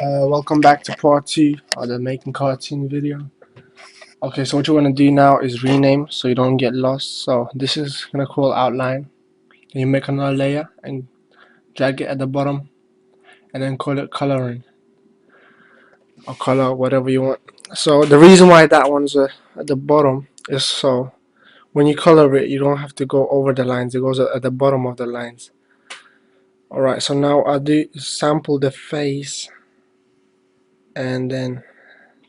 Welcome back to part 2 of the making cartoon video. Okay, so what you want to do now is rename so you don't get lost. So this is gonna call outline. Then you make another layer and drag it at the bottom, and then call it coloring or color whatever you want. So the reason why that one's at the bottom is so when you color it, you don't have to go over the lines. It goes at the bottom of the lines. Alright, so now I'll do sample the face, and then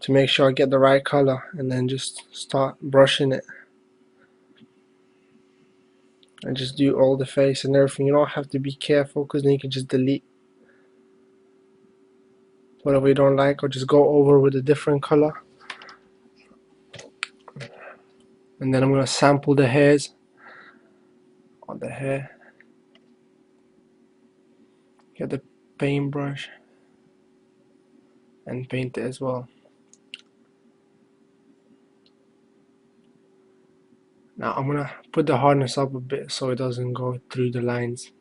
to make sure I get the right color, and then just start brushing it and just do all the face and everything. You don't have to be careful because then you can just delete whatever you don't like or just go over with a different color. And then I'm going to sample the hairs on the hair, get the paintbrush and paint it as well. Now I'm going to put the hardness up a bit so it doesn't go through the lines.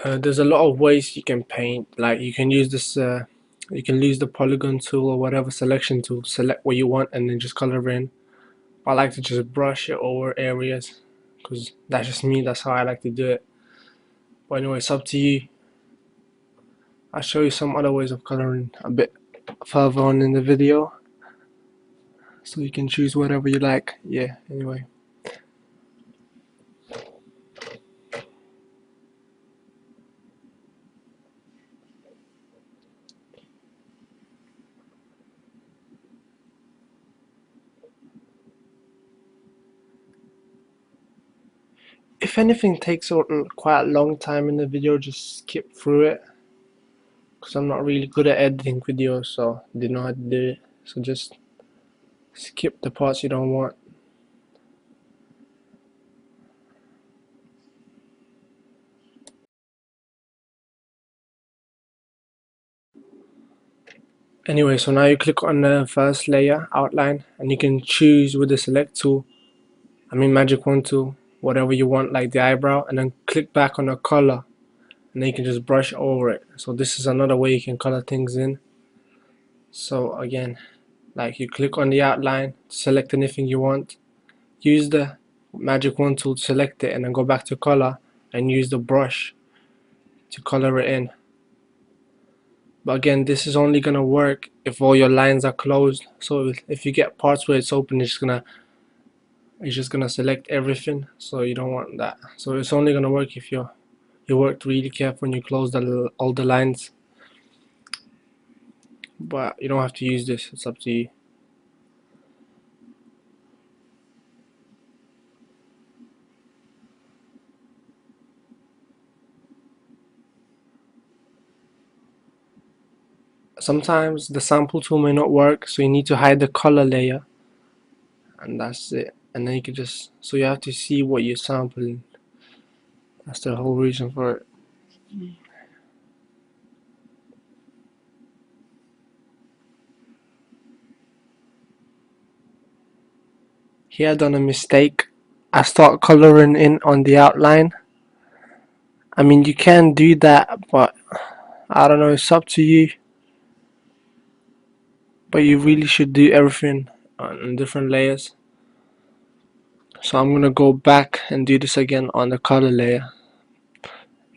There's a lot of ways you can paint. Like you can use this you can use the polygon tool or whatever selection tool, select what you want and then just color in. I like to just brush it over areas because that's just me, that's how I like to do it. But anyway, it's up to you. I'll show you some other ways of coloring a bit further on in the video, so you can choose whatever you like. Yeah, anyway. If anything takes quite a long time in the video, just skip through it, because I'm not really good at editing videos, so I didn't know how to do it. So just skip the parts you don't want. Anyway, so now you click on the first layer, outline, and you can choose with the select tool, magic wand tool, whatever you want, like the eyebrow, and then click back on the color, and then you can just brush over it. So this is another way you can color things in. So again, like you click on the outline, select anything you want, use the magic wand tool to select it, and then go back to color and use the brush to color it in. But again, this is only gonna work if all your lines are closed. So if you get parts where it's open, it's just gonna select everything. So you don't want that. So it's only gonna work if you worked really careful and you close all the lines. But you don't have to use this. It's up to you. Sometimes the sample tool may not work, so you need to hide the color layer, and that's it. And then you can just, so you have to see what you're sampling. That's the whole reason for it. Here I done a mistake. I start coloring in on the outline. You can do that, but I don't know, it's up to you. But you really should do everything on different layers. So I'm gonna go back and do this again on the color layer.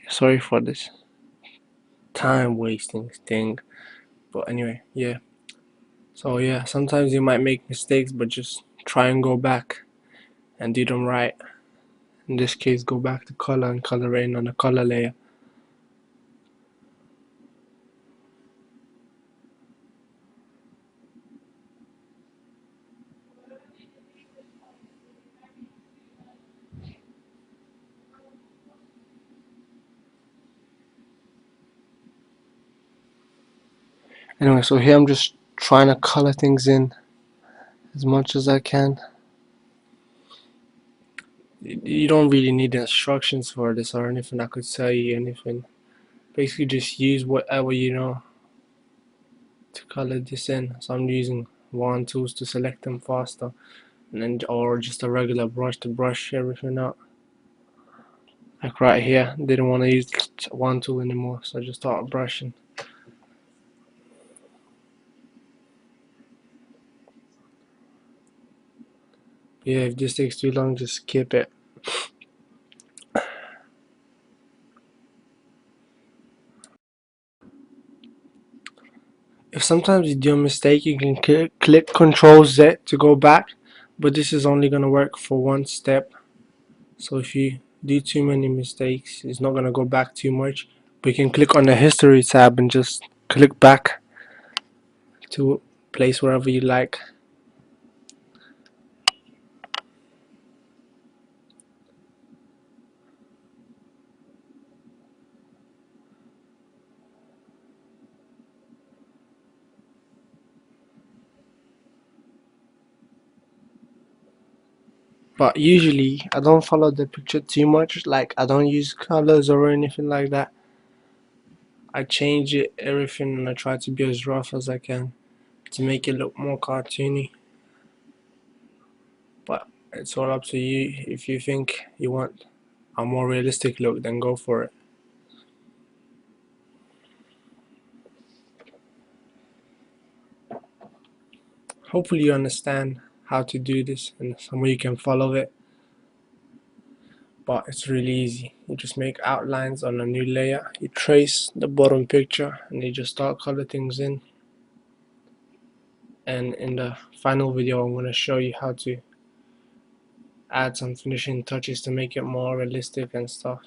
Sorry for this time wasting thing. But anyway, yeah. So yeah, sometimes you might make mistakes, but just try and go back and do them right. In this case, go back to color and color in on the color layer. Anyway, so here I'm just trying to color things in as much as I can. You don't really need instructions for this or anything. I could tell you anything. Basically just use whatever you know. to color this in, so I'm using wand tools to select them faster, and then or just a regular brush to brush everything out. Like right here, didn't want to use wand tool anymore, so I just started brushing. Yeah, if this takes too long, just skip it. If sometimes you do a mistake, you can click Control Z to go back, but this is only gonna work for one step. So if you do too many mistakes, it's not gonna go back too much. But you can click on the History tab and just click back to a place wherever you like. But usually, I don't follow the picture too much. Like, I don't use colors or anything like that. I change it, everything, and I try to be as rough as I can to make it look more cartoony. But it's all up to you. If you think you want a more realistic look, then go for it. Hopefully you understand how to do this and some way you can follow it. But it's really easy. You just make outlines on a new layer, you trace the bottom picture, and you just start color things in. And in the final video, I'm going to show you how to add some finishing touches to make it more realistic and stuff.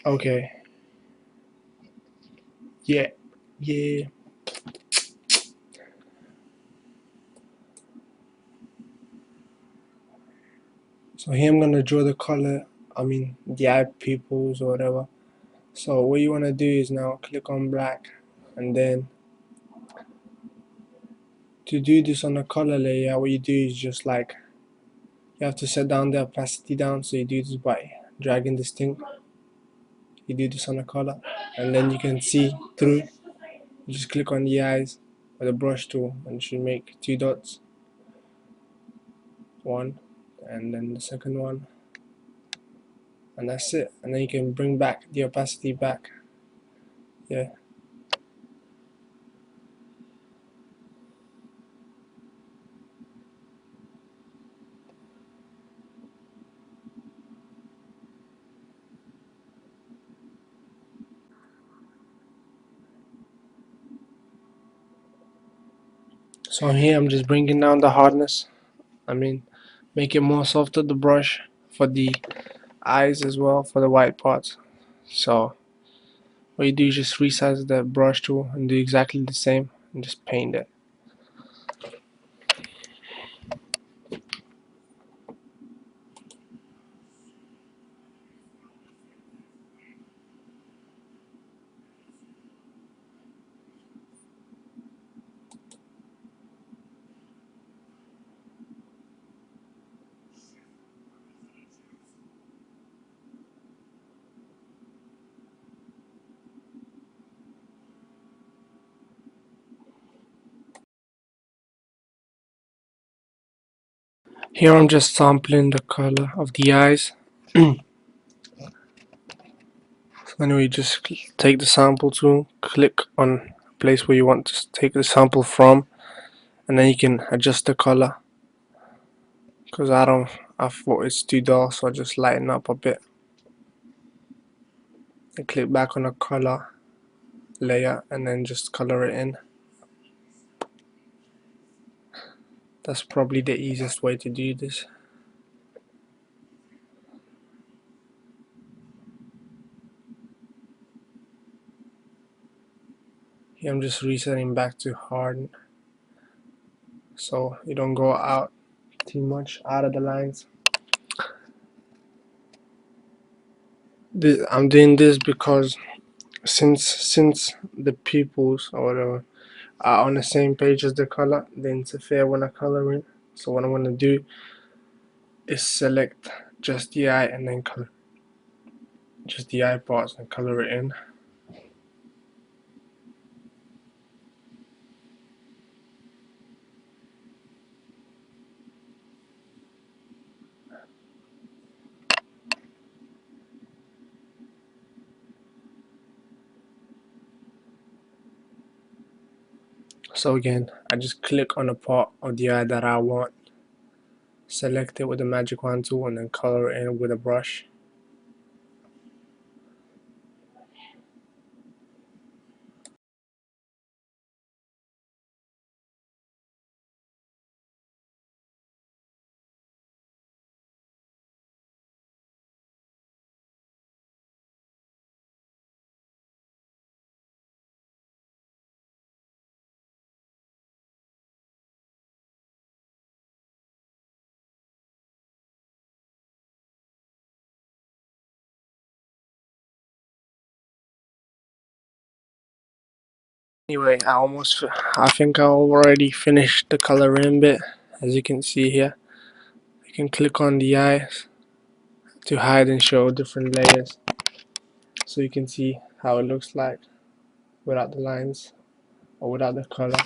Okay. Yeah. Yeah. So here I'm gonna draw the color. I mean the eye pupils or whatever. So what you wanna do is now click on black, and then to do this on the color layer, what you do is just like you have to set down the opacity down. So you do this by dragging this thing. You do this on the color, and then you can see through. You just click on the eyes with the brush tool, and it should make two dots. One, and then the second one, and that's it. And then you can bring back the opacity back. Yeah. So here I'm just bringing down the hardness. I mean, make it more softer, the brush, for the eyes as well, for the white parts. So what you do is just resize the brush tool and do exactly the same and just paint it. Here I'm just sampling the color of the eyes. So anyway, just take the sample tool, click on a place where you want to take the sample from, and then you can adjust the color. Because I thought it's too dull, so I just lighten up a bit. And click back on the color layer and then just color it in. That's probably the easiest way to do this. Here I'm just resetting back to hard so you don't go out too much out of the lines. I'm doing this because since the pupils or whatever are on the same page as the color, they interfere when I color in. So what I'm gonna do is select just the eye and then color just the eye parts and color it in. So again, I just click on the part of the eye that I want, select it with the magic wand tool, and then color it in with a brush. Anyway, I think I already finished the coloring bit. As you can see here, you can click on the eyes to hide and show different layers, so you can see how it looks like without the lines or without the color.